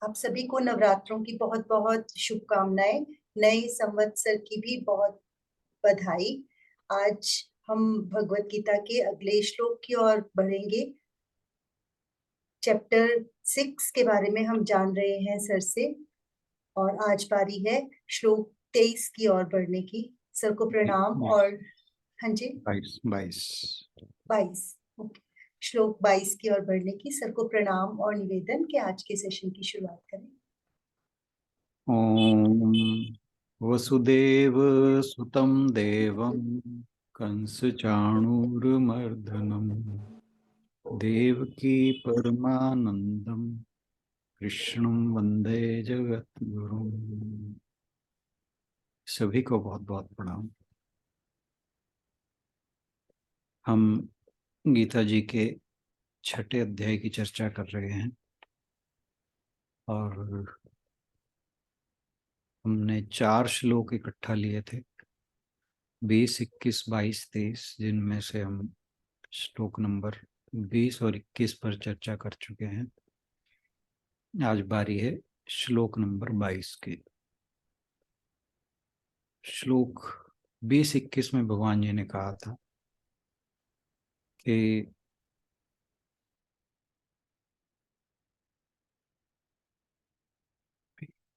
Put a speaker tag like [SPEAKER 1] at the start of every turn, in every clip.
[SPEAKER 1] आप सभी को नवरात्रों की बहुत बहुत शुभकामनाएं। नए संवत्सर की भी बहुत बधाई। आज हम भगवत गीता के अगले श्लोक की ओर बढ़ेंगे। चैप्टर 6 के बारे में हम जान रहे हैं सर से, और आज बारी है श्लोक 23 की ओर बढ़ने की। सर को प्रणाम। और हाँ जी,
[SPEAKER 2] 22
[SPEAKER 1] 22। ओके, श्लोक 22 की ओर बढ़ने की सर को प्रणाम और निवेदन के आज के सेशन की शुरुआत करें।
[SPEAKER 2] ओम वसुदेव सुतं देवं कंसचाणूरमर्दनम देवकी परमानंदम कृष्णं वंदे जगद्गुरुम। सभी को बहुत बहुत प्रणाम। हम गीता जी के 6ठे अध्याय की चर्चा कर रहे हैं और हमने 4 श्लोक इकट्ठा लिए थे, 20, 21, 22, 23, जिनमें से हम श्लोक नंबर 20 और 21 पर चर्चा कर चुके हैं। आज बारी है श्लोक नंबर 22 की। श्लोक 20-21 में भगवान जी ने कहा था कि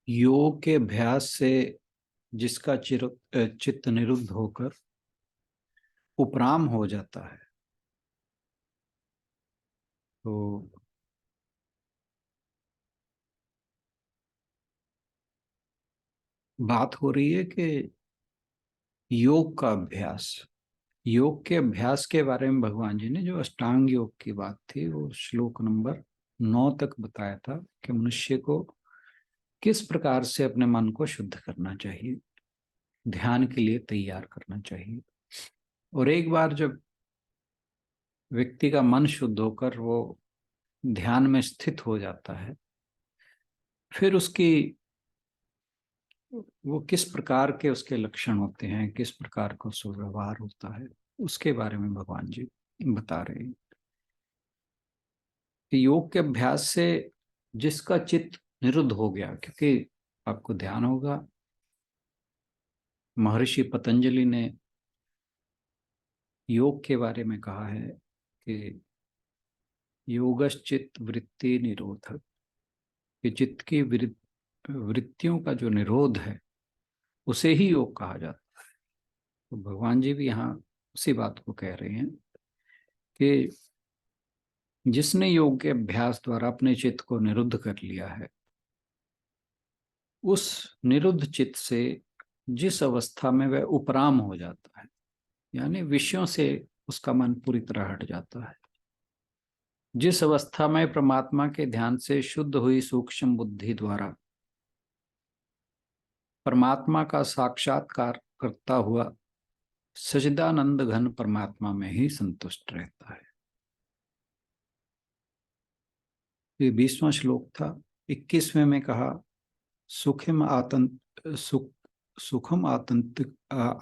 [SPEAKER 2] योग के अभ्यास से जिसका चित्त निरुद्ध होकर उपराम हो जाता है, तो बात हो रही है कि योग का अभ्यास, योग के अभ्यास के बारे में भगवान जी ने जो अष्टांग योग की बात थी वो श्लोक नंबर 9 तक बताया था कि मनुष्य को किस प्रकार से अपने मन को शुद्ध करना चाहिए, ध्यान के लिए तैयार करना चाहिए। और एक बार जब व्यक्ति का मन शुद्ध होकर वो ध्यान में स्थित हो जाता है, फिर उसकी वो किस प्रकार के उसके लक्षण होते हैं, किस प्रकार का उसका व्यवहार होता है, उसके बारे में भगवान जी बता रहे हैं कि योग के अभ्यास से जिसका चित्त निरुद्ध हो गया, क्योंकि आपको ध्यान होगा महर्षि पतंजलि ने योग के बारे में कहा है कि योगश्चित वृत्ति निरोधक, कि चित्त की वृत्तियों का जो निरोध है उसे ही योग कहा जाता है। तो भगवान जी भी यहाँ उसी बात को कह रहे हैं कि जिसने योग के अभ्यास द्वारा अपने चित्त को निरुद्ध कर लिया है, उस निरुद्ध चित्त से जिस अवस्था में वह उपराम हो जाता है, यानी विषयों से उसका मन पूरी तरह हट जाता है, जिस अवस्था में परमात्मा के ध्यान से शुद्ध हुई सूक्ष्म बुद्धि द्वारा परमात्मा का साक्षात्कार करता हुआ सच्चिदानंद घन परमात्मा में ही संतुष्ट रहता है। ये 20वां श्लोक था। 21वें में कहा सुखम आतंक सुखम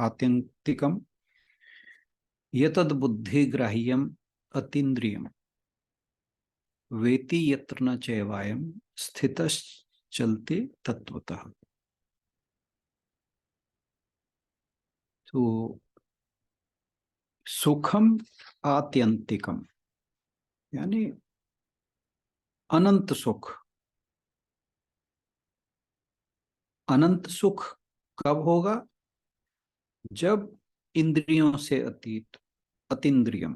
[SPEAKER 2] आत्यंतिकम यतद बुद्धि ग्राह्यम अतीन्द्रियम वेति यत्र न चैवायम स्थितश्चलति तत्वतः। तो सुखम आत्यंतिकम यानी अनंत सुख। अनंत सुख कब होगा? जब इंद्रियों से अतीत, अतीन्द्रियम,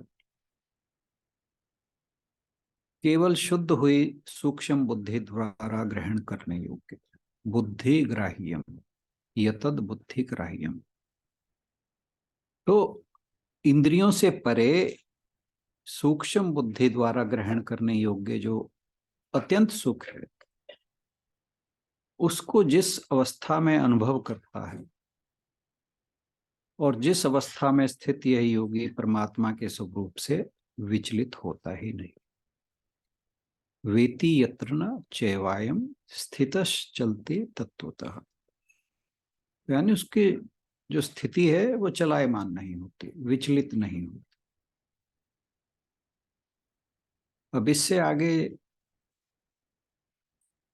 [SPEAKER 2] केवल शुद्ध हुई सूक्ष्म बुद्धि द्वारा ग्रहण करने योग्य, बुद्धि ग्राह्यम, यतद बुद्धि ग्राह्यम। तो इंद्रियों से परे सूक्ष्म बुद्धि द्वारा ग्रहण करने योग्य जो अत्यंत सुख है, उसको जिस अवस्था में अनुभव करता है और जिस अवस्था में स्थित यह योगी परमात्मा के स्वरूप से विचलित होता ही नहीं। वेति यत्र न चैवायम स्थितश्चलते तत्वतः, यानी उसकी जो स्थिति है वो चलायमान नहीं होती, विचलित नहीं होती। अब इससे आगे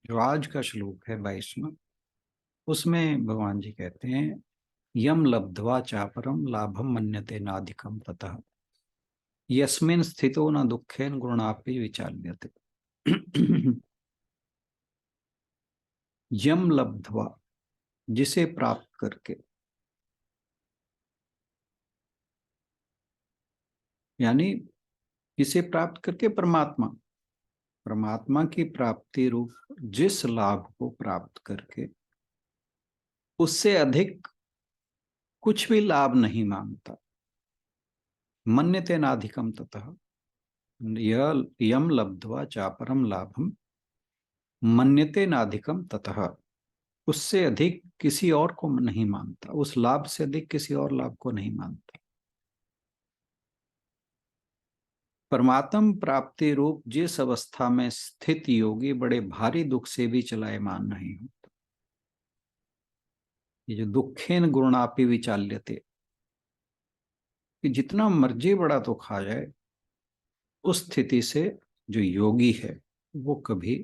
[SPEAKER 2] जो आज का श्लोक है 22वां, उसमें भगवान जी कहते हैं यम लब्ध्वा चापरम लाभम मन्यते नाधिकम ततः यस्मिन स्थितो न दुखेन गुणापि विचाल्यते। यम लब्ध्वा, जिसे प्राप्त करके, यानी इसे प्राप्त करके परमात्मा, परमात्मा की प्राप्ति रूप जिस लाभ को प्राप्त करके उससे अधिक कुछ भी लाभ नहीं मांगता। मन्यते नाधिकम ततः यम लब्ध्वा चापरम लाभम मन्यते नाधिकम ततः, उससे अधिक किसी और को नहीं मानता, उस लाभ से अधिक किसी और लाभ को नहीं मानता। परमात्म प्राप्ति रूप जिस अवस्था में स्थित योगी बड़े भारी दुख से भी चलायमान नहीं होता। ये जो दुखेन गुणापि विचाल्यते, कि जितना मर्जी बड़ा दुख आ जाए, उस स्थिति से जो योगी है वो कभी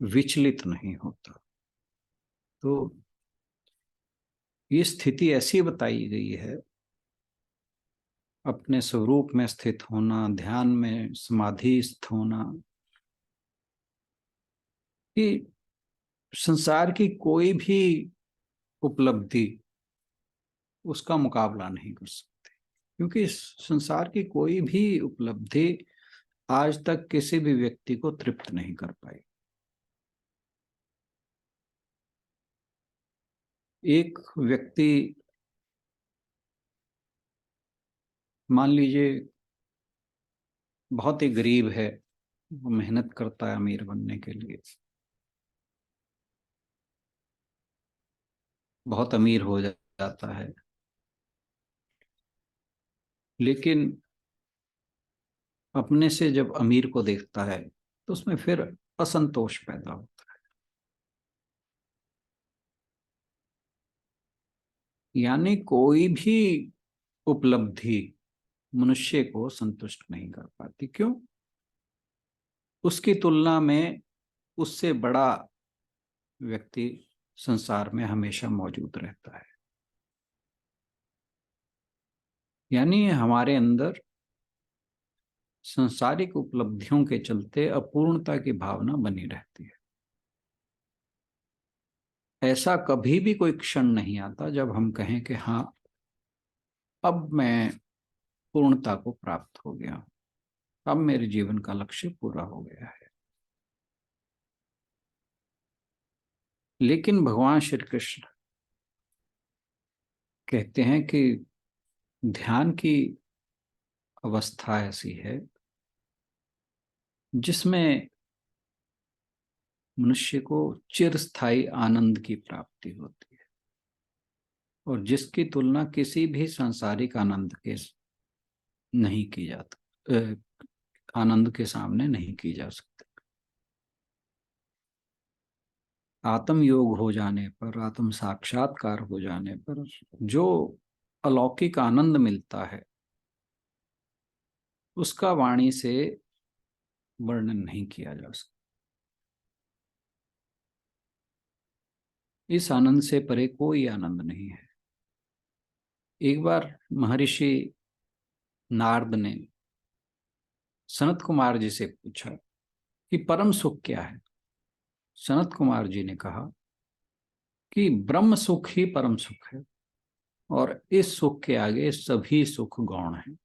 [SPEAKER 2] विचलित नहीं होता। तो ये स्थिति ऐसी बताई गई है, अपने स्वरूप में स्थित होना, ध्यान में समाधिस्थ होना, कि संसार की कोई भी उपलब्धि उसका मुकाबला नहीं कर सकती। क्योंकि संसार की कोई भी उपलब्धि आज तक किसी भी व्यक्ति को तृप्त नहीं कर पाई। एक व्यक्ति, मान लीजिए, बहुत ही गरीब है, वो मेहनत करता है अमीर बनने के लिए, बहुत अमीर हो जाता है, लेकिन अपने से जब अमीर को देखता है तो उसमें फिर असंतोष पैदा होता है। यानी कोई भी उपलब्धि मनुष्य को संतुष्ट नहीं कर पाती। क्यों? उसकी तुलना में उससे बड़ा व्यक्ति संसार में हमेशा मौजूद रहता है। यानी हमारे अंदर सांसारिक उपलब्धियों के चलते अपूर्णता की भावना बनी रहती है। ऐसा कभी भी कोई क्षण नहीं आता जब हम कहें कि हाँ, अब मैं पूर्णता को प्राप्त हो गया हूं, अब मेरे जीवन का लक्ष्य पूरा हो गया है। लेकिन भगवान श्री कृष्ण कहते हैं कि ध्यान की अवस्था ऐसी है जिसमें मनुष्य को चिरस्थायी आनंद की प्राप्ति होती है, और जिसकी तुलना किसी भी सांसारिक आनंद के नहीं की जाती, आनंद के सामने नहीं की जा सकती। आत्म योग हो जाने पर, आत्म साक्षात्कार हो जाने पर जो अलौकिक आनंद मिलता है, उसका वाणी से वर्णन नहीं किया जा सकता। इस आनंद से परे कोई आनंद नहीं है। एक बार महर्षि नारद ने सनत कुमार जी से पूछा कि परम सुख क्या है। सनत कुमार जी ने कहा कि ब्रह्म सुख ही परम सुख है, और इस सुख के आगे सभी सुख गौण हैं।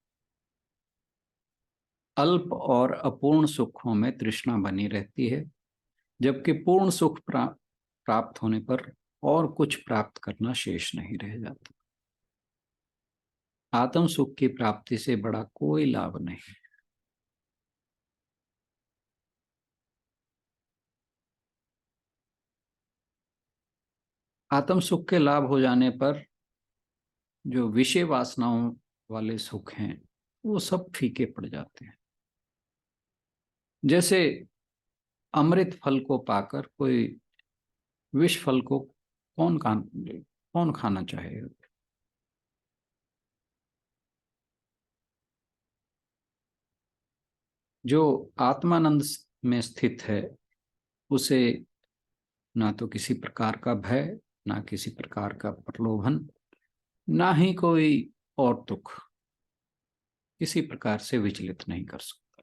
[SPEAKER 2] अल्प और अपूर्ण सुखों में तृष्णा बनी रहती है, जबकि पूर्ण सुख प्राप्त होने पर और कुछ प्राप्त करना शेष नहीं रह जाता। आत्म सुख की प्राप्ति से बड़ा कोई लाभ नहीं। आत्म सुख के लाभ हो जाने पर जो विषय वासनाओं वाले सुख हैं वो सब फीके पड़ जाते हैं। जैसे अमृत फल को पाकर कोई विष फल को कौन खाना चाहेगा। जो आत्मानंद में स्थित है उसे ना तो किसी प्रकार का भय, ना किसी प्रकार का प्रलोभन, ना ही कोई और दुख किसी प्रकार से विचलित नहीं कर सकता।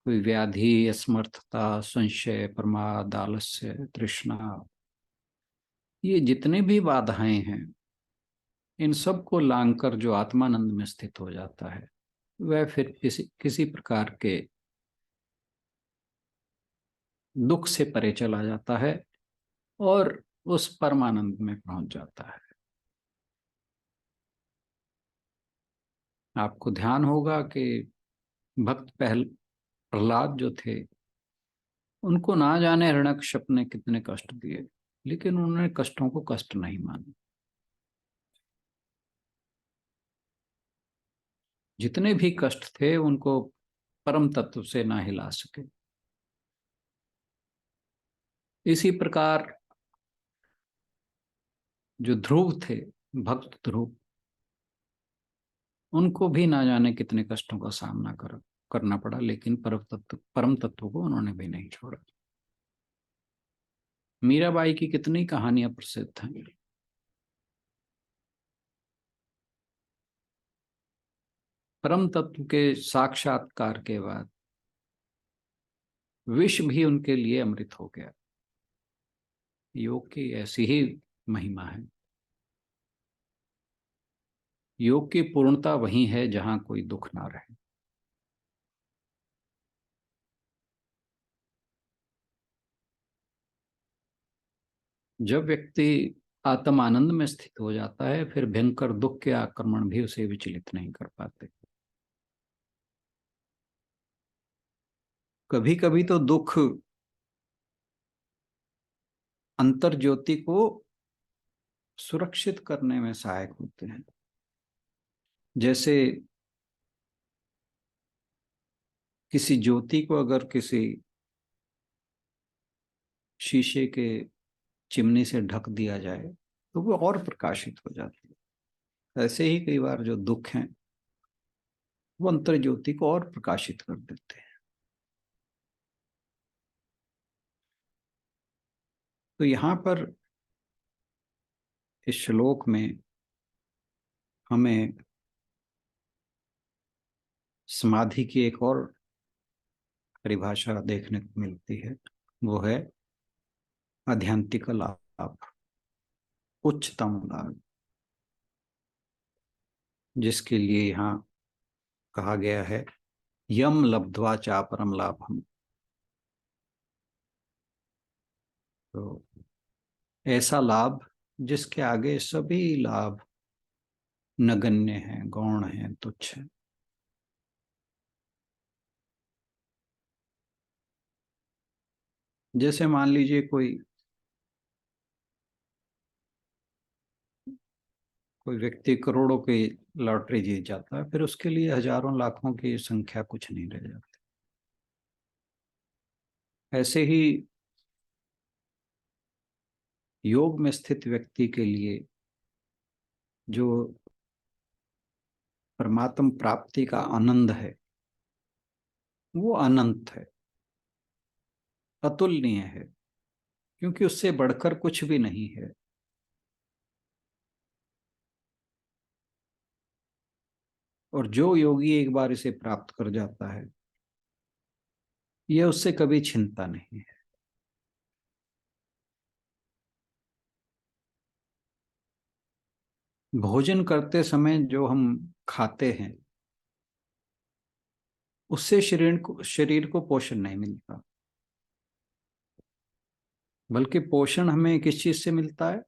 [SPEAKER 2] कोई व्याधि, असमर्थता, संशय, प्रमाद, आलस्य, तृष्णा, ये जितने भी बाधाएं हैं, इन सब को लांघकर जो आत्मानंद में स्थित हो जाता है, वह फिर किसी किसी प्रकार के दुख से परे चला जाता है और उस परमानंद में पहुंच जाता है। आपको ध्यान होगा कि भक्त प्रहलाद जो थे, उनको ना जाने हिरण्यकश्यप ने कितने कष्ट दिए, लेकिन उन्होंने कष्टों को कष्ट नहीं माना। जितने भी कष्ट थे उनको परम तत्व से ना हिला सके। इसी प्रकार जो ध्रुव थे, भक्त ध्रुव, उनको भी ना जाने कितने कष्टों का सामना करना पड़ा, लेकिन परम तत्व को उन्होंने भी नहीं छोड़ा। मीराबाई की कितनी कहानियां प्रसिद्ध हैं। परम तत्व के साक्षात्कार के बाद विष भी उनके लिए अमृत हो गया। योग की ऐसी ही महिमा है। योग की पूर्णता वही है जहां कोई दुख ना रहे। जब व्यक्ति आत्म आनंद में स्थित हो जाता है, फिर भयंकर दुख के आक्रमण भी उसे विचलित नहीं कर पाते। कभी कभी तो दुख अंतर ज्योति को सुरक्षित करने में सहायक होते हैं। जैसे किसी ज्योति को अगर किसी शीशे के चिमनी से ढक दिया जाए तो वो और प्रकाशित हो जाती है। ऐसे ही कई बार जो दुख हैं वो अंतर ज्योति को और प्रकाशित कर देते हैं। तो यहाँ पर इस श्लोक में हमें समाधि की एक और परिभाषा देखने को मिलती है। वो है आध्यांतिक लाभ, उच्चतम लाभ, जिसके लिए यहाँ कहा गया है यम लब्ध्वा चा परम लाभम। तो ऐसा लाभ जिसके आगे सभी लाभ नगण्य हैं, गौण हैं, तुच्छ हैं। जैसे मान लीजिए कोई व्यक्ति करोड़ों की लॉटरी जीत जाता है, फिर उसके लिए हजारों लाखों की संख्या कुछ नहीं रह जाती। ऐसे ही योग में स्थित व्यक्ति के लिए जो परमात्म प्राप्ति का आनंद है, वो अनंत है, अतुलनीय है, क्योंकि उससे बढ़कर कुछ भी नहीं है। और जो योगी एक बार इसे प्राप्त कर जाता है, यह उससे कभी छिनता नहीं है। भोजन करते समय जो हम खाते हैं, उससे शरीर को पोषण नहीं मिलता, बल्कि पोषण हमें किस चीज से मिलता है?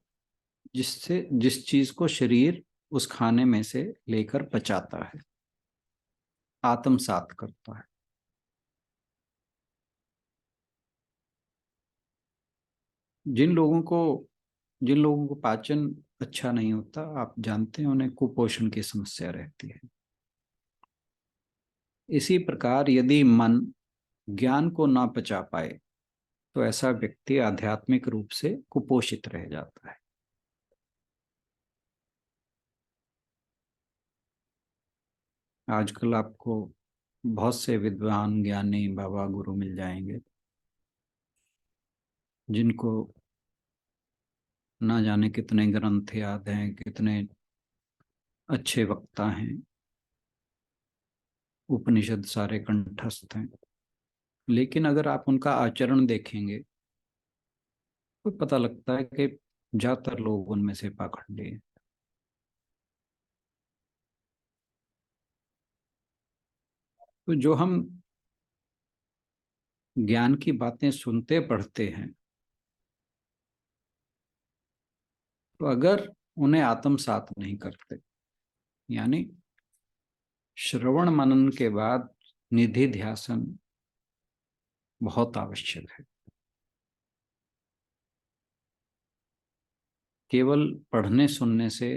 [SPEAKER 2] जिस चीज को शरीर उस खाने में से लेकर पचाता है, आत्मसात करता है। जिन लोगों को पाचन अच्छा नहीं होता, आप जानते हैं, उन्हें कुपोषण की समस्या रहती है। इसी प्रकार यदि मन ज्ञान को ना पचा पाए, तो ऐसा व्यक्ति आध्यात्मिक रूप से कुपोषित रह जाता है। आजकल आपको बहुत से विद्वान ज्ञानी बाबा गुरु मिल जाएंगे जिनको ना जाने कितने ग्रंथ याद हैं, कितने अच्छे वक्ता हैं, उपनिषद सारे कंठस्थ हैं, लेकिन अगर आप उनका आचरण देखेंगे तो पता लगता है कि ज्यादातर लोग उनमें से पाखंडी हैं। तो जो हम ज्ञान की बातें सुनते पढ़ते हैं, तो अगर उन्हें आत्मसात नहीं करते, यानी श्रवण मनन के बाद निधि ध्यासन बहुत आवश्यक है। केवल पढ़ने सुनने से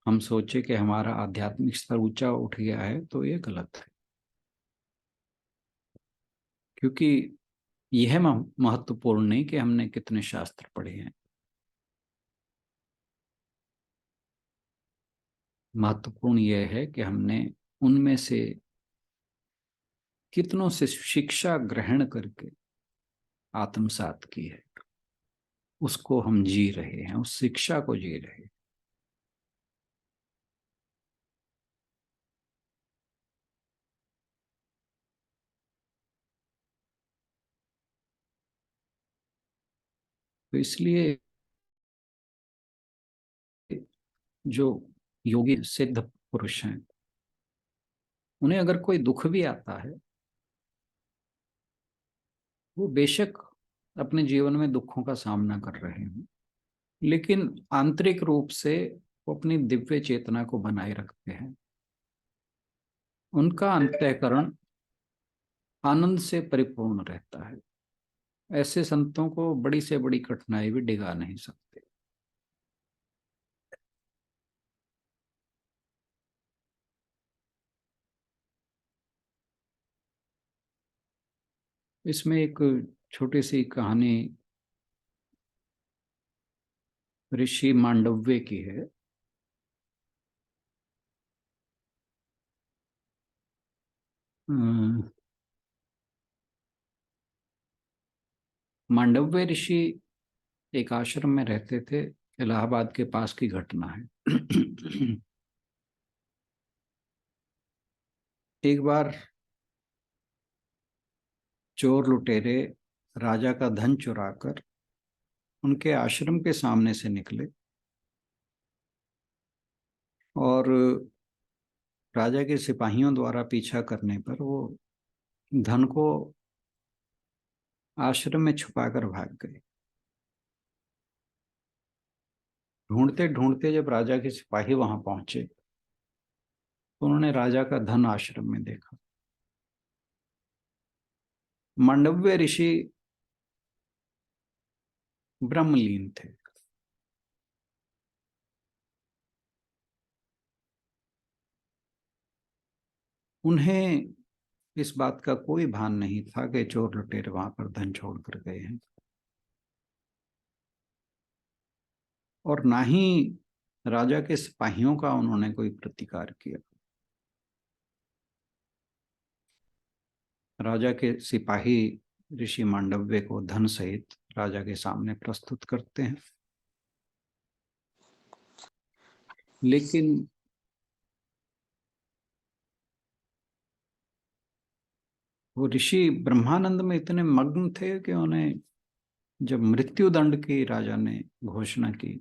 [SPEAKER 2] हम सोचे कि हमारा आध्यात्मिक स्तर ऊंचा उठ गया है, तो ये गलत है। क्योंकि यह महत्वपूर्ण नहीं कि हमने कितने शास्त्र पढ़े हैं, महत्वपूर्ण यह है कि हमने उनमें से कितनों से शिक्षा ग्रहण करके आत्मसात की है, उसको हम जी रहे हैं, उस शिक्षा को जी रहे हैं। तो इसलिए जो योगी सिद्ध पुरुष हैं, उन्हें अगर कोई दुख भी आता है, वो बेशक अपने जीवन में दुखों का सामना कर रहे हैं, लेकिन आंतरिक रूप से वो अपनी दिव्य चेतना को बनाए रखते हैं। उनका अंतःकरण आनंद से परिपूर्ण रहता है। ऐसे संतों को बड़ी से बड़ी कठिनाई भी डिगा नहीं सकते। इसमें एक छोटी सी कहानी ऋषि मांडव्य की है। मांडव्य ऋषि एक आश्रम में रहते थे। इलाहाबाद के पास की घटना है। एक बार चोर लुटेरे राजा का धन चुराकर उनके आश्रम के सामने से निकले और राजा के सिपाहियों द्वारा पीछा करने पर वो धन को आश्रम में छुपाकर भाग गए। ढूंढते ढूंढते जब राजा के सिपाही वहां पहुंचे तो उन्होंने राजा का धन आश्रम में देखा। मांडव्य ऋषि ब्रह्मलीन थे। उन्हें इस बात का कोई भान नहीं था कि चोर लुटेरे वहां पर धन छोड़ कर गए हैं, और ना ही राजा के सिपाहियों का उन्होंने कोई प्रतिकार किया। राजा के सिपाही ऋषि मांडव्य को धन सहित राजा के सामने प्रस्तुत करते हैं, लेकिन वो ऋषि ब्रह्मानंद में इतने मग्न थे कि उन्हें जब मृत्यु दंड की राजा ने घोषणा की,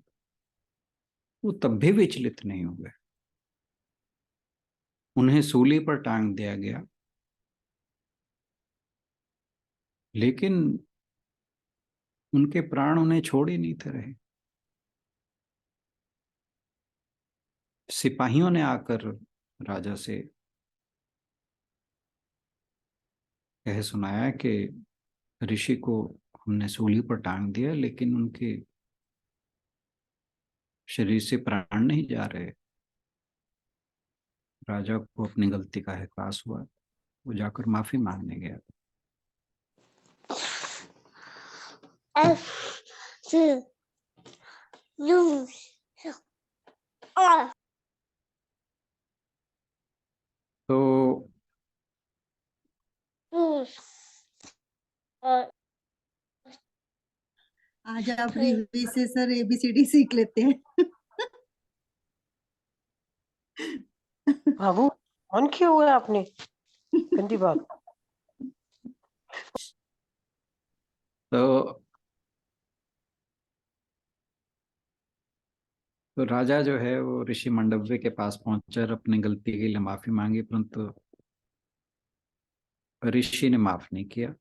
[SPEAKER 2] वो तब भी विचलित नहीं हुए। उन्हें सूली पर टांग दिया गया, लेकिन उनके प्राण उन्हें छोड़ ही नहीं थे रहे। सिपाहियों ने आकर राजा से कह सुनाया कि ऋषि को हमने सूली पर टांग दिया, लेकिन उनके शरीर से प्राण नहीं जा रहे। राजा को अपनी गलती का एहसास हुआ, वो जाकर माफी मांगने गया। तो
[SPEAKER 1] आज आप रिव्यू से सर ABCD सीख लेते हैं।
[SPEAKER 3] बाबू ऑन किया हुआ है आपने, गंदी बात।
[SPEAKER 2] तो राजा जो है वो ऋषि मांडव्य के पास पहुंचकर अपनी गलती के लिए माफी मांगी, परंतु ऋषि ने माफ नहीं किया।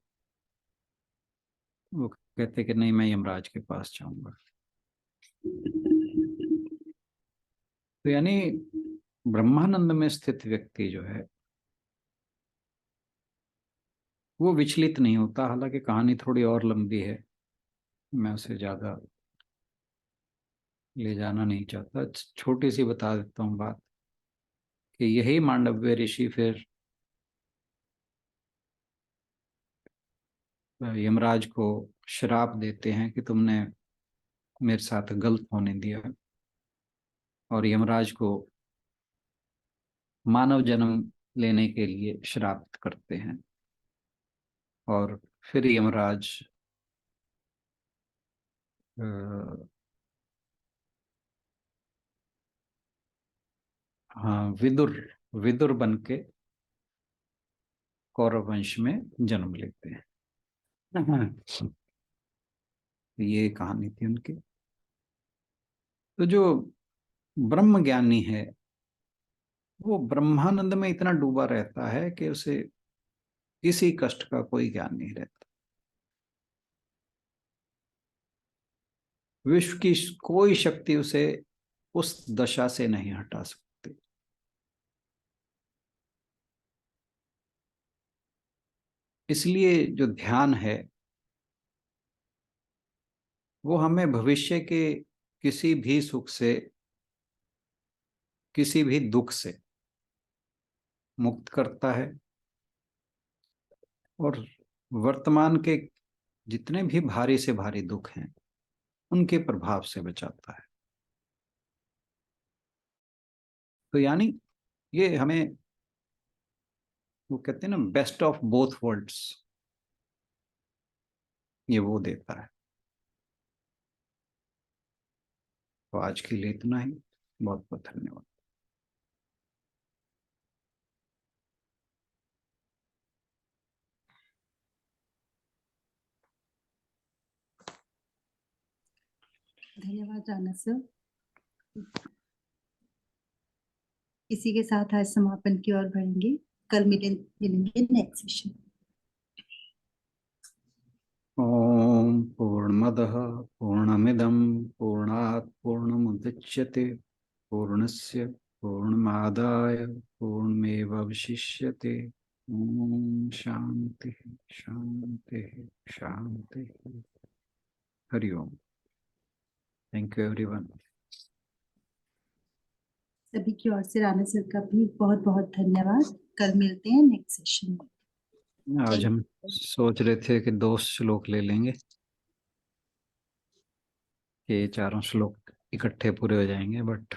[SPEAKER 2] वो कहते कि नहीं, मैं यमराज के पास जाऊंगा। तो यानी ब्रह्मानंद में स्थित व्यक्ति जो है वो विचलित नहीं होता। हालांकि कहानी थोड़ी और लंबी है, मैं उसे ज्यादा ले जाना नहीं चाहता। छोटी सी बता देता हूँ बात कि यही मांडव्य ऋषि फिर यमराज को श्राप देते हैं कि तुमने मेरे साथ गलत होने दिया, और यमराज को मानव जन्म लेने के लिए श्राप करते हैं। और फिर यमराज हाँ, विदुर विदुर बन के कौरव वंश में जन्म लेते हैं। ये कहानी थी उनकी। तो जो ब्रह्म ज्ञानी है वो ब्रह्मानंद में इतना डूबा रहता है कि उसे किसी कष्ट का कोई ज्ञान नहीं रहता। विश्व की कोई शक्ति उसे उस दशा से नहीं हटा सकती। इसलिए जो ध्यान है वो हमें भविष्य के किसी भी सुख से, किसी भी दुख से मुक्त करता है, और वर्तमान के जितने भी भारी से भारी दुख हैं उनके प्रभाव से बचाता है। तो यानी ये हमें, वो कहते हैं ना, बेस्ट ऑफ बोथ वर्ल्ड्स, ये वो देता है। तो आज के लिए इतना ही। बहुत बहुत धन्यवाद।
[SPEAKER 1] धन्यवाद राणा सर। इसी के साथ आज समापन की ओर बढ़ेंगे। कल मिलेंगे नेक्स्ट सेशन।
[SPEAKER 2] ओम पूर्णमदः पूर्णमिदं पूर्णात् पूर्णमुदच्यते पूर्णस्य पूर्णमादाय पूर्णमेवावशिष्यते। ओम शांति शांति शांति। हरि ओम। Thank you everyone.
[SPEAKER 1] सभी की ओर से राणा सर का भी बहुत बहुत धन्यवाद। कल मिलते हैं नेक्स्ट सेशन में।
[SPEAKER 2] आज हम सोच रहे थे कि 2 श्लोक ले लेंगे, कि 4 श्लोक इकट्ठे पूरे हो जाएंगे, बट